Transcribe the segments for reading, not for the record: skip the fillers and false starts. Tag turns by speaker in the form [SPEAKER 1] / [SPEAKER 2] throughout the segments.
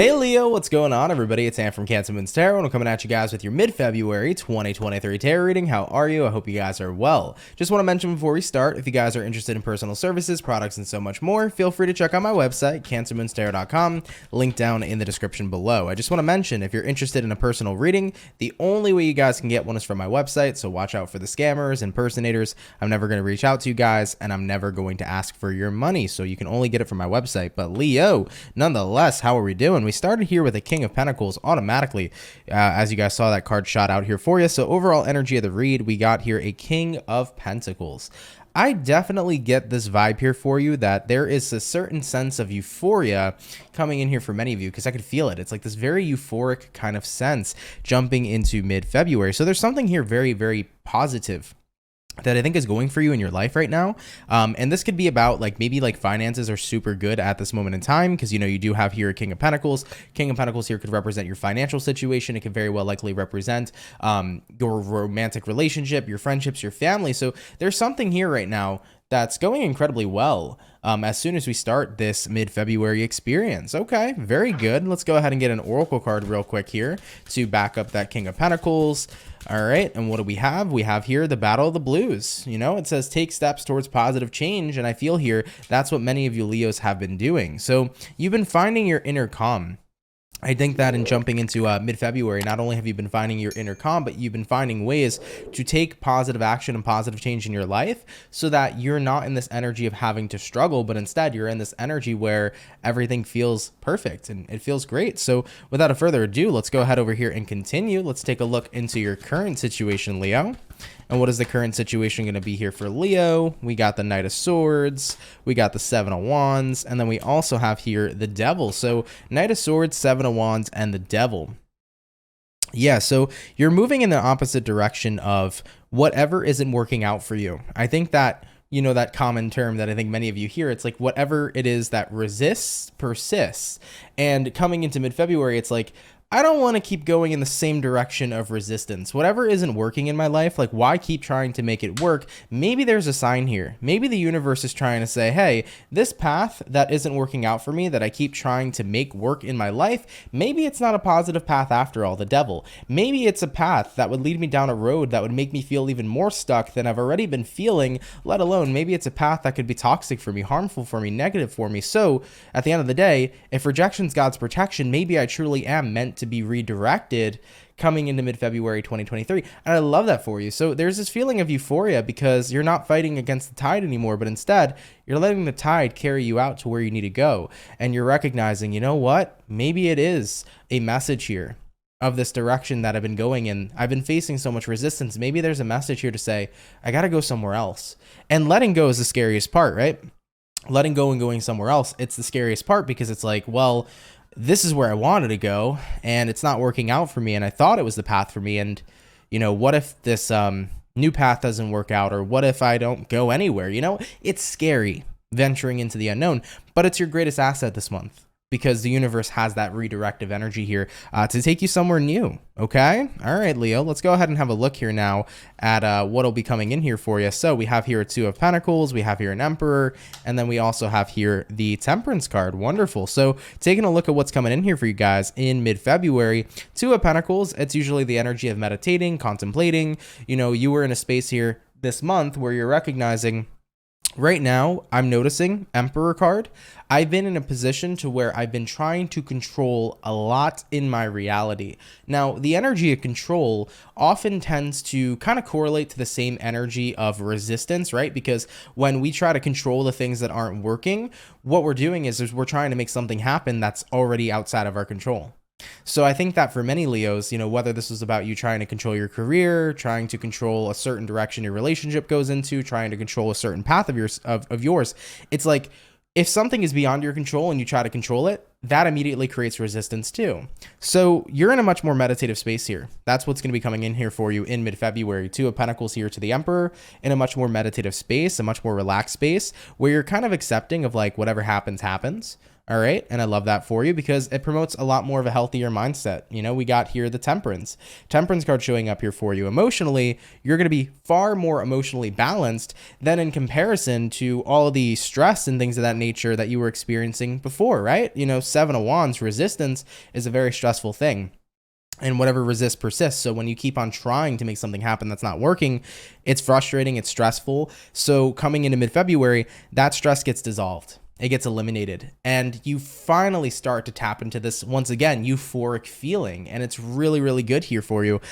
[SPEAKER 1] Hey Leo, what's going on everybody? It's Sam from CancerMoonsTarot and I'm coming at you guys with your mid-February 2023 tarot reading. How are you? I hope you guys are well. Just want to mention before we start, if you guys are interested in personal services, products, and so much more, feel free to check out my website, CancerMoonsTarot.com, link down in the description below. I just want to mention, if you're interested in a personal reading, the only way you guys can get one is from my website, so watch out for the scammers, impersonators. I'm never going to reach out to you guys, and I'm never going to ask for your money, so you can only get it from my website. But Leo, nonetheless, how are we doing? We started here with a King of Pentacles automatically, as you guys saw that card shot out here for you. So overall energy of the read, we got here a King of Pentacles. I definitely get this vibe here for you that there is a certain sense of euphoria coming in here for many of you, because I could feel it. It's like this very euphoric kind of sense jumping into mid-February. So there's something here very, very positive that I think is going for you in your life right now. And this could be about maybe finances are super good at this moment in time, because, you do have here a King of Pentacles. King of Pentacles here could represent your financial situation. It could very well likely represent your romantic relationship, your friendships, your family. So there's something here right now that's going incredibly well as soon as we start this mid-February experience. Okay, very good. Let's go ahead and get an Oracle card real quick here to back up that King of Pentacles. All right, and what do we have? We have here the Battle of the Blues. It says take steps towards positive change, and I feel here that's what many of you Leos have been doing. So you've been finding your inner calm. I think that in jumping into mid-February, not only have you been finding your inner calm, but you've been finding ways to take positive action and positive change in your life so that you're not in this energy of having to struggle, but instead you're in this energy where everything feels perfect and it feels great. So without a further ado, let's go ahead over here and continue. Let's take a look into your current situation, Leo. And what is the current situation going to be here for Leo? We got the Knight of Swords, we got the Seven of Wands, and then we also have here the Devil. So Knight of Swords, Seven of Wands, and the Devil. Yeah, so you're moving in the opposite direction of whatever isn't working out for you. I think that, that common term that I think many of you hear, it's like whatever it is that resists, persists. And coming into mid-February, it's like, I don't want to keep going in the same direction of resistance. Whatever isn't working in my life, why keep trying to make it work? Maybe there's a sign here. Maybe the universe is trying to say, hey, this path that isn't working out for me, that I keep trying to make work in my life, maybe it's not a positive path after all, the Devil. Maybe it's a path that would lead me down a road that would make me feel even more stuck than I've already been feeling, let alone maybe it's a path that could be toxic for me, harmful for me, negative for me. So at the end of the day, if rejection's God's protection, maybe I truly am meant to be redirected coming into mid-February 2023. And I love that for you. So there's this feeling of euphoria because you're not fighting against the tide anymore, but instead you're letting the tide carry you out to where you need to go. And you're recognizing, you know what? Maybe it is a message here of this direction that I've been going in. I've been facing so much resistance. Maybe there's a message here to say, I got to go somewhere else. And letting go is the scariest part, right? Letting go and going somewhere else. It's the scariest part because it's like, well, this is where I wanted to go and it's not working out for me. And I thought it was the path for me. And, what if this new path doesn't work out? Or what if I don't go anywhere? It's scary venturing into the unknown, but it's your greatest asset this month, because the universe has that redirective energy here to take you somewhere new. Okay. All right, Leo, let's go ahead and have a look here now at what'll be coming in here for you. So we have here a Two of Pentacles, we have here an Emperor, and then we also have here the Temperance card. Wonderful. So taking a look at what's coming in here for you guys in mid-February, Two of Pentacles, it's usually the energy of meditating, contemplating. You were in a space here this month where you're recognizing, right now, I'm noticing Emperor card. I've been in a position to where I've been trying to control a lot in my reality. Now, the energy of control often tends to kind of correlate to the same energy of resistance, right? Because when we try to control the things that aren't working, what we're doing is we're trying to make something happen that's already outside of our control. So I think that for many Leos, whether this was about you trying to control your career, trying to control a certain direction your relationship goes into, trying to control a certain path of yours, it's like, if something is beyond your control and you try to control it, that immediately creates resistance too. So you're in a much more meditative space here. That's what's going to be coming in here for you in mid-February. Two of Pentacles here to the Emperor, in a much more meditative space, a much more relaxed space where you're kind of accepting of whatever happens, happens. All right. And I love that for you because it promotes a lot more of a healthier mindset. You know, we got here the Temperance card showing up here for you. Emotionally, you're going to be far more emotionally balanced than in comparison to all the stress and things of that nature that you were experiencing before, right? You know, 7 of Wands, resistance is a very stressful thing. And whatever resists persists. So when you keep on trying to make something happen that's not working, it's frustrating, it's stressful. So coming into mid-February, that stress gets dissolved. It gets eliminated. And you finally start to tap into this, once again, euphoric feeling. And it's really, really good here for you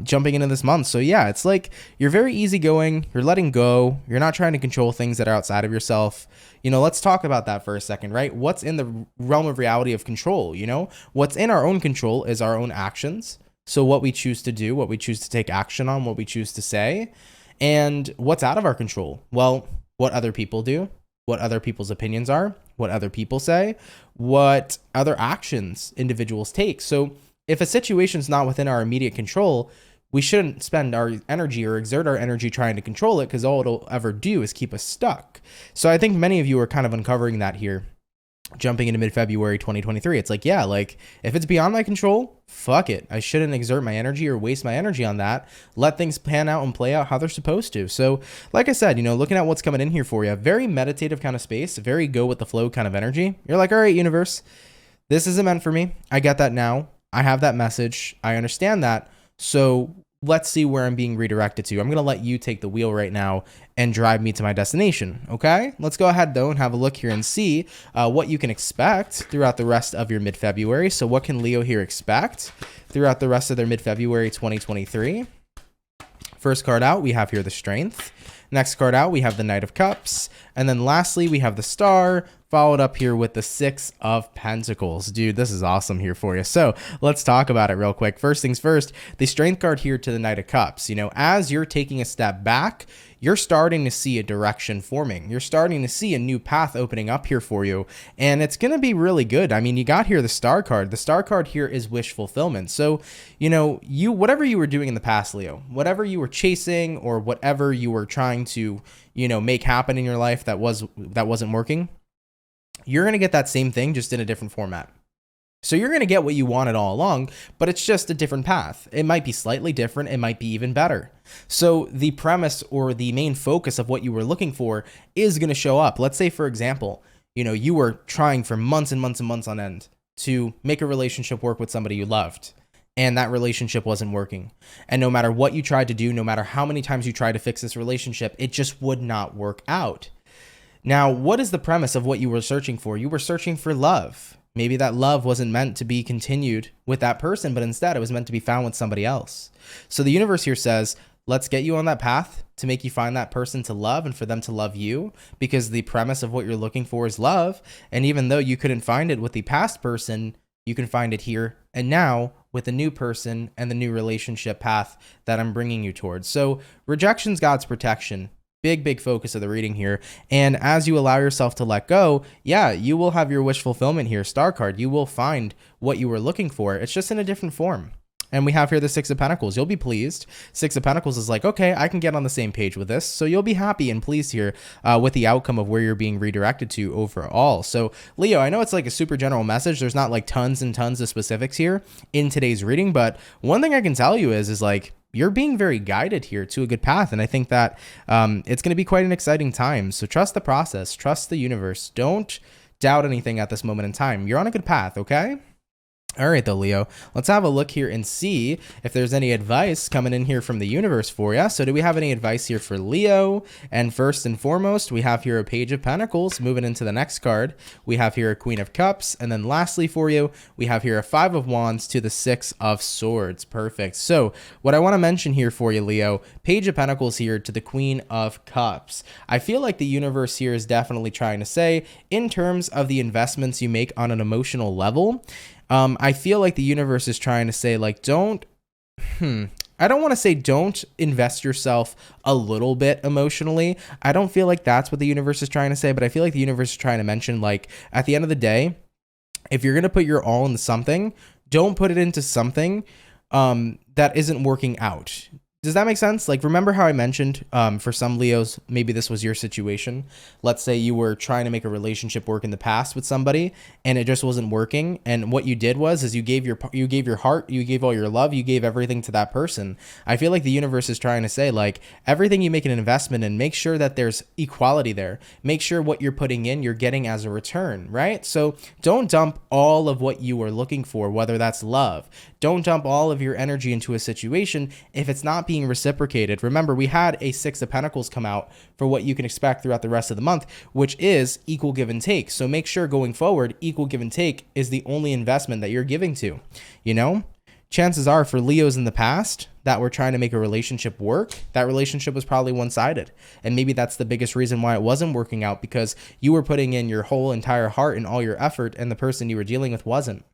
[SPEAKER 1] jumping into this month. So yeah, it's like you're very easygoing. You're letting go. You're not trying to control things that are outside of yourself. You know, let's talk about that for a second, right? What's in the realm of reality of control? You know, what's in our own control is our own actions. So what we choose to do, what we choose to take action on, what we choose to say, and what's out of our control? Well, what other people do, what other people's opinions are, what other people say, what other actions individuals take. So if a situation's not within our immediate control, we shouldn't spend our energy or exert our energy trying to control it, because all it'll ever do is keep us stuck. So I think many of you are kind of uncovering that here, jumping into mid-February 2023. It's like, yeah, like if it's beyond my control, fuck it. I shouldn't exert my energy or waste my energy on that. Let things pan out and play out how they're supposed to. So like I said, you know, looking at what's coming in here for you, very meditative kind of space, very go with the flow kind of energy. You're like, all right, universe, this isn't meant for me. I get that now. I have that message. I understand that. So let's see where I'm being redirected to. I'm going to let you take the wheel right now and drive me to my destination. Okay, let's go ahead though and have a look here and see what you can expect throughout the rest of your mid-February. So what can Leo here expect throughout the rest of their mid-February 2023? First card out, we have here the Strength. Next card out, we have the Knight of Cups. And then lastly, we have the Star, followed up here with the Six of Pentacles. Dude, this is awesome here for you. So let's talk about it real quick. First things first, the Strength card here to the Knight of Cups. You know, as you're taking a step back, you're starting to see a direction forming. You're starting to see a new path opening up here for you. And it's going to be really good. I mean, you got here the Star card. The Star card here is wish fulfillment. So, you know, whatever you were doing in the past, Leo, whatever you were chasing or whatever you were trying to, you know, make happen in your life that wasn't working, you're going to get that same thing just in a different format. So you're going to get what you wanted all along, but it's just a different path. It might be slightly different. It might be even better. So the premise or the main focus of what you were looking for is going to show up. Let's say, for example, you know, you were trying for months and months and months on end to make a relationship work with somebody you loved, and that relationship wasn't working. And no matter what you tried to do, no matter how many times you tried to fix this relationship, it just would not work out. Now, what is the premise of what you were searching for? You were searching for love. Maybe that love wasn't meant to be continued with that person, but instead it was meant to be found with somebody else. So the universe here says, let's get you on that path to make you find that person to love and for them to love you, because the premise of what you're looking for is love. And even though you couldn't find it with the past person, you can find it here and now with the new person and the new relationship path that I'm bringing you towards. So rejection's God's protection. Big focus of the reading here. And as you allow yourself to let go, yeah, you will have your wish fulfillment here, Star card. You will find what you were looking for. It's just in a different form. And we have here the Six of Pentacles. You'll be pleased. Six of Pentacles is like, okay, I can get on the same page with this. So you'll be happy and pleased here with the outcome of where you're being redirected to overall. So Leo, I know it's like a super general message. There's not like tons and tons of specifics here in today's reading. But one thing I can tell you is like, you're being very guided here to a good path. And I think that it's going to be quite an exciting time. So trust the process, trust the universe. Don't doubt anything at this moment in time. You're on a good path, okay? All right, though, Leo, let's have a look here and see if there's any advice coming in here from the universe for you. So do we have any advice here for Leo? And first and foremost, we have here a Page of Pentacles. Moving into the next card, we have here a Queen of Cups. And then lastly for you, we have here a Five of Wands to the Six of Swords. Perfect. So what I want to mention here for you, Leo, Page of Pentacles here to the Queen of Cups. I feel like the universe here is definitely trying to say, in terms of the investments you make on an emotional level, I feel like the universe is trying to say, like, I don't want to say don't invest yourself a little bit emotionally. I don't feel like that's what the universe is trying to say, but I feel like the universe is trying to mention, like, at the end of the day, if you're going to put your all into something, don't put it into something that isn't working out. Does that make sense? Like, remember how I mentioned for some Leos, maybe this was your situation. Let's say you were trying to make a relationship work in the past with somebody and it just wasn't working. And what you did is you gave your heart, you gave all your love, you gave everything to that person. I feel like the universe is trying to say, like, everything you make an investment in, make sure that there's equality there. Make sure what you're putting in, you're getting as a return, right? So don't dump all of what you are looking for, whether that's love. Don't dump all of your energy into a situation if it's not being reciprocated. Remember, we had a Six of Pentacles come out for what you can expect throughout the rest of the month, which is equal give and take. So make sure going forward, equal give and take is the only investment that you're giving to. You know, chances are for Leos in the past that were trying to make a relationship work, that relationship was probably one-sided. And maybe that's the biggest reason why it wasn't working out, because you were putting in your whole entire heart and all your effort and the person you were dealing with wasn't.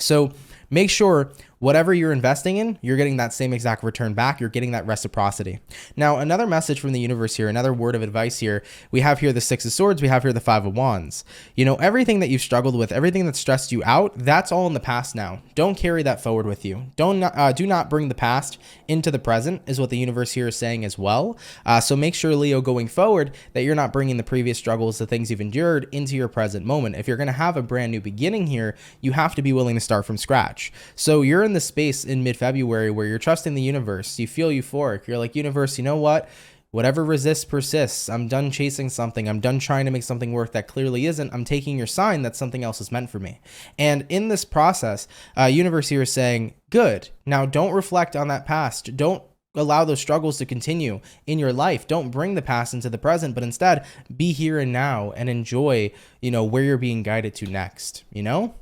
[SPEAKER 1] So make sure whatever you're investing in, you're getting that same exact return back. You're getting that reciprocity. Now, another message from the universe here, another word of advice here. We have here the Six of Swords. We have here the Five of Wands. You know, everything that you've struggled with, everything that stressed you out, that's all in the past now. Don't carry that forward with you. Do not bring the past into the present is what the universe here is saying as well. So make sure, Leo, going forward, that you're not bringing the previous struggles, the things you've endured, into your present moment. If you're going to have a brand new beginning here, you have to be willing to start from scratch. So you're in the space in mid-February where you're trusting the universe. You feel euphoric. You're like, universe, you know what? Whatever resists persists. I'm done chasing something. I'm done trying to make something work that clearly isn't. I'm taking your sign that something else is meant for me. And in this process, universe here is saying, good. Now don't reflect on that past. Don't allow those struggles to continue in your life. Don't bring the past into the present, but instead be here and now and enjoy, you know, where you're being guided to next, you know?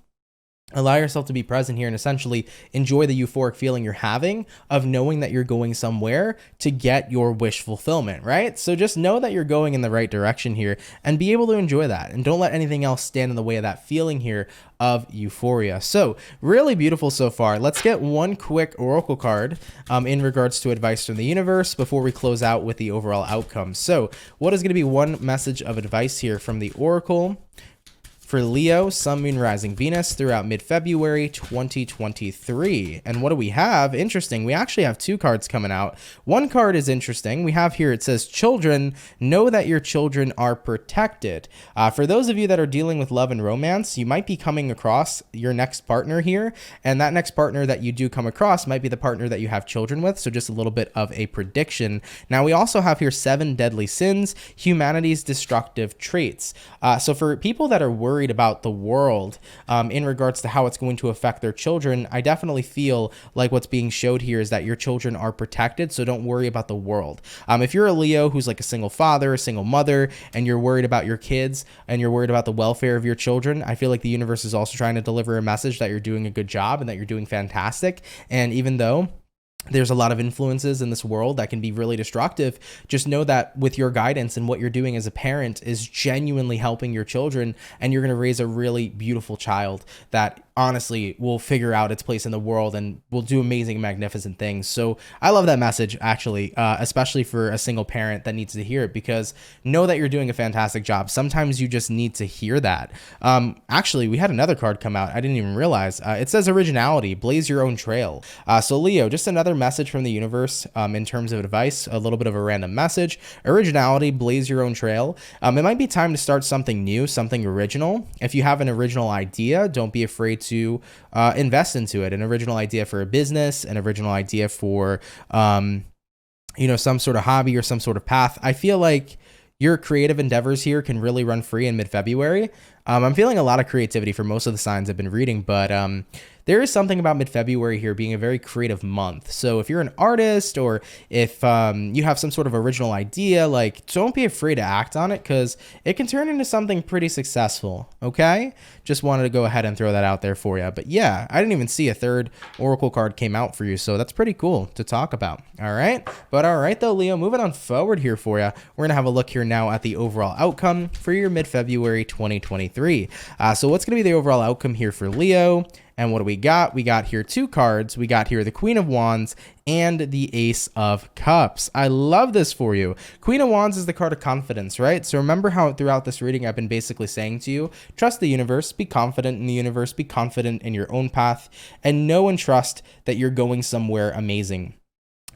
[SPEAKER 1] Allow yourself to be present here and essentially enjoy the euphoric feeling you're having of knowing that you're going somewhere to get your wish fulfillment, right? So just know that you're going in the right direction here and be able to enjoy that. And don't let anything else stand in the way of that feeling here of euphoria. So really beautiful so far. Let's get one quick oracle card in regards to advice from the universe before we close out with the overall outcome. So what is going to be one message of advice here from the oracle for Leo, Sun, Moon, Rising, Venus throughout mid-February 2023. And what do we have? Interesting. We actually have two cards coming out. One card is interesting. We have here, it says, children, know that your children are protected. For those of you that are dealing with love and romance, you might be coming across your next partner here. And that next partner that you do come across might be the partner that you have children with. So just a little bit of a prediction. Now, we also have here 7 deadly sins, humanity's destructive traits. So for people that are worried about the world in regards to how it's going to affect their children, I definitely feel like what's being showed here is that your children are protected, so don't worry about the world. If you're a Leo who's like a single father, a single mother, and you're worried about your kids and you're worried about the welfare of your children, I feel like the universe is also trying to deliver a message that you're doing a good job and that you're doing fantastic. And even though there's a lot of influences in this world that can be really destructive, just know that with your guidance and what you're doing as a parent is genuinely helping your children, and you're going to raise a really beautiful child that honestly will figure out its place in the world and will do amazing, magnificent things. So I love that message, actually, especially for a single parent that needs to hear it, because know that you're doing a fantastic job. Sometimes you just need to hear that. Actually, we had another card come out. I didn't even realize. It says originality, blaze your own trail. So Leo, just another message from the universe in terms of advice, a little bit of a random message. Originality, blaze your own trail. It might be time to start something new, something original. If you have an original idea, don't be afraid to invest into it. An original idea for a business, an original idea for some sort of hobby or some sort of path. I feel like your creative endeavors here can really run free in mid-February. I'm feeling a lot of creativity for most of the signs I've been reading, but there is something about mid-February here being a very creative month. So if you're an artist or if you have some sort of original idea, like, don't be afraid to act on it, because it can turn into something pretty successful, okay? Just wanted to go ahead and throw that out there for you. But yeah, I didn't even see a third oracle card came out for you, so that's pretty cool to talk about, all right? But all right, though, Leo, moving on forward here for you, we're going to have a look here now at the overall outcome for your mid-February 2023. So what's going to be the overall outcome here for Leo? And what do we got? We got here 2 cards. We got here the Queen of Wands and the Ace of Cups. I love this for you. Queen of Wands is the card of confidence, right? So remember how throughout this reading, I've been basically saying to you, trust the universe, be confident in the universe, be confident in your own path, and know and trust that you're going somewhere amazing.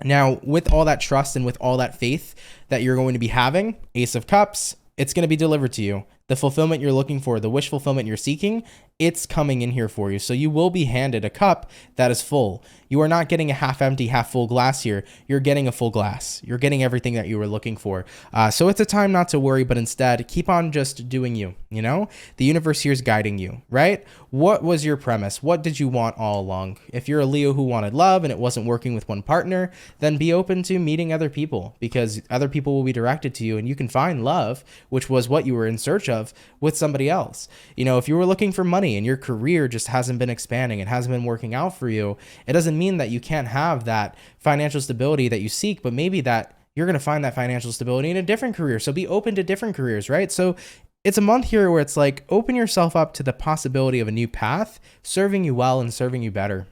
[SPEAKER 1] Now, with all that trust and with all that faith that you're going to be having, Ace of Cups, it's going to be delivered to you. The fulfillment you're looking for, the wish fulfillment you're seeking, it's coming in here for you. So you will be handed a cup that is full. You are not getting a half empty, half full glass here. You're getting a full glass. You're getting everything that you were looking for. So it's a time not to worry, but instead keep on just doing you, you know? The universe here is guiding you, right? What was your premise? What did you want all along? If you're a Leo who wanted love and it wasn't working with one partner, then be open to meeting other people, because other people will be directed to you and you can find love, which was what you were in search of, with somebody else. You know, if you were looking for money and your career just hasn't been expanding, it hasn't been working out for you, it doesn't mean that you can't have that financial stability that you seek, but maybe that you're going to find that financial stability in a different career. So be open to different careers, right? So it's a month here where it's like, open yourself up to the possibility of a new path serving you well and serving you better,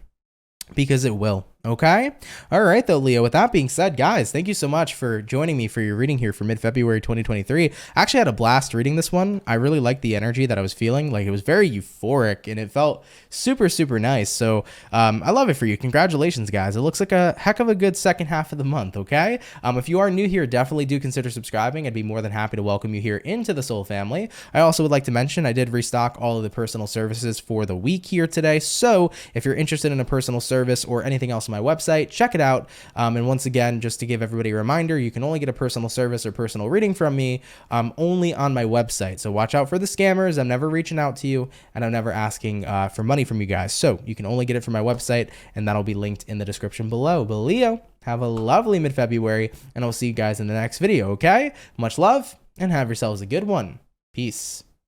[SPEAKER 1] because it will. Okay. All right, though, Leo, with that being said, guys, thank you so much for joining me for your reading here for mid-February 2023. I actually had a blast reading this one. I really liked the energy that I was feeling. Like, it was very euphoric and it felt super, super nice. So I love it for you. Congratulations, guys. It looks like a heck of a good second half of the month. Okay. If you are new here, definitely do consider subscribing. I'd be more than happy to welcome you here into the Soul family. I also would like to mention I did restock all of the personal services for the week here today. So if you're interested in a personal service or anything else on my website, check it out. And once again, just to give everybody a reminder, you can only get a personal service or personal reading from me only on my website. So watch out for the scammers. I'm never reaching out to you and I'm never asking for money from you guys. So you can only get it from my website, and that'll be linked in the description below. But Leo, have a lovely mid-February, and I'll see you guys in the next video, okay? Much love and have yourselves a good one. Peace.